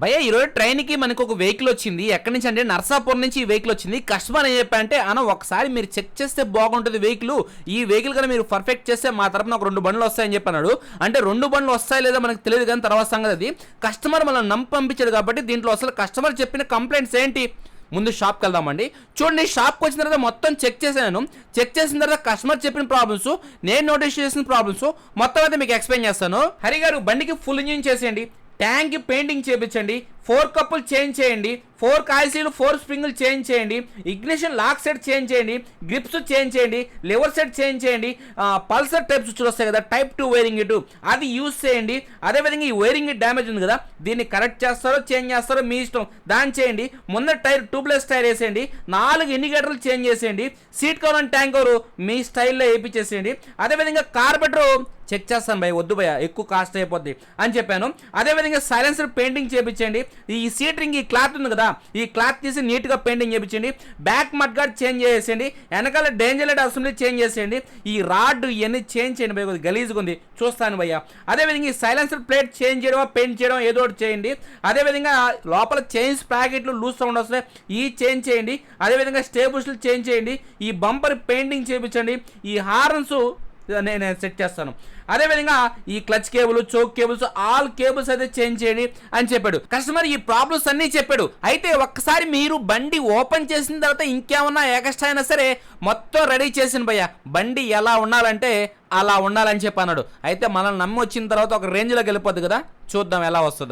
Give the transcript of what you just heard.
భయ్య ఈరోజు ట్రైన్కి మనకు ఒక వెహికల్ వచ్చింది. ఎక్కడి నుంచి అంటే నర్సాపూర్ నుంచి ఈ వెహికల్ వచ్చింది. కస్టమర్ ఏం చెప్పారంటే అన్న ఒకసారి మీరు చెక్ చేస్తే బాగుంటుంది వెహికల్, ఈ వెహికల్ కన్నా మీరు పర్ఫెక్ట్ చేస్తే మా తరపున ఒక 2 బండ్లు వస్తాయని చెప్పన్నాడు. అంటే 2 బండ్లు వస్తాయి లేదా మనకు తెలియదు కానీ తర్వాత సంగతి అది. కస్టమర్ మనం పంపించాడు కాబట్టి దీంట్లో అసలు కస్టమర్ చెప్పిన కంప్లైంట్స్ ఏంటి, ముందు షాప్కి వెళ్దామండి. చూడండి, షాప్కి వచ్చిన తర్వాత మొత్తం చెక్ చేశాను. చెక్ చేసిన తర్వాత కస్టమర్ చెప్పిన ప్రాబ్లమ్స్, నేను నోటీస్ చేసిన ప్రాబ్లమ్స్ మొత్తం అయితే మీకు ఎక్స్ప్లెయిన్ చేస్తాను. హరి గారు, బండికి ఫుల్ ఇంజిన్ చేసేయండి, ట్యాంక్ పెయింటింగ్ చేయించండి, 4 కప్పులు చేంజ్ చేయండి, 4 కాయిల్సీలు 4 స్ప్రింగులు చేంజ్ చేయండి, ఇగ్నిషన్ లాక్ సెట్ చేంజ్ చేయండి, గ్రిప్స్ చేంజ్ చేయండి, లివర్ సెట్ చేంజ్ చేయండి, పల్సర్ టైప్ స్విచ్లు వస్తాయి కదా టైప్ 2 వైరింగ్ ఇటు అది యూజ్ చేయండి. అదేవిధంగా ఈ వైరింగ్ డ్యామేజ్ ఉంది కదా, దీన్ని కరెక్ట్ చేస్తారో చేంజ్ చేస్తారో మీ ఇష్టం, దాన్ని చేయండి. ముందర టైర్ ట్యూబ్లెస్ టైర్ వేసేయండి, 4 ఇండికేటర్లు చేంజ్ చేసేయండి, seat cover and tank cover మీ స్టైల్లో వేయించేసేయండి. అదేవిధంగా కార్బెటర్ చెక్ చేస్తాను భయ, వద్దు భయ ఎక్కువ కాస్ట్ అయిపోద్ది అని చెప్పాను. అదేవిధంగా సైలెన్సర్ పెయింటింగ్ చేయించండి. ఈ సీట్ రింగ్ ఈ క్లాత్ ఉంది కదా, ఈ క్లాత్ తీసి నీట్గా పెయింటింగ్ చేయించండి. బ్యాక్ మడ్ గార్డ్ చేంజ్ చేసేయండి, వెనకాల డేంజర్ లైట్ అసెంబ్లీ చేంజ్ చేసేయండి. ఈ రాడ్ ఇవన్నీ చేంజ్ చేయండి భయ, కొద్దిగా గలీజ్గా ఉంది చూస్తాను భయ్య. అదేవిధంగా ఈ సైలెన్సర్ ప్లేట్ చేంజ్ చేయడం, పెయింట్ చేయడం ఏదో ఒకటి చేయండి. అదేవిధంగా లోపల చైన్స్ ప్యాకెట్లు లూజ్ సౌండ్ వస్తాయి, ఈ చేంజ్ చేయండి. అదేవిధంగా స్టేబుల్స్లు చేంజ్ చేయండి, ఈ బంపర్ పెయింటింగ్ చేయించండి, ఈ హార్న్స్ నేను సెట్ చేస్తాను. అదేవిధంగా ఈ clutch cable, choke cables, all cables అయితే చేంజ్ చేయండి అని చెప్పాడు. కస్టమర్ ఈ ప్రాబ్లమ్స్ అన్నీ చెప్పాడు. అయితే ఒక్కసారి మీరు బండి ఓపెన్ చేసిన తర్వాత ఇంకేమన్నా ఎక్స్ట్రా అయినా సరే మొత్తం రెడీ చేసిన భయ్య, బండి ఎలా ఉండాలంటే అలా ఉండాలని చెప్పి అన్నాడు. అయితే మనల్ని నమ్మి వచ్చిన తర్వాత ఒక రేంజ్లోకి వెళ్ళిపోద్ది కదా, చూద్దాం ఎలా వస్తుందో.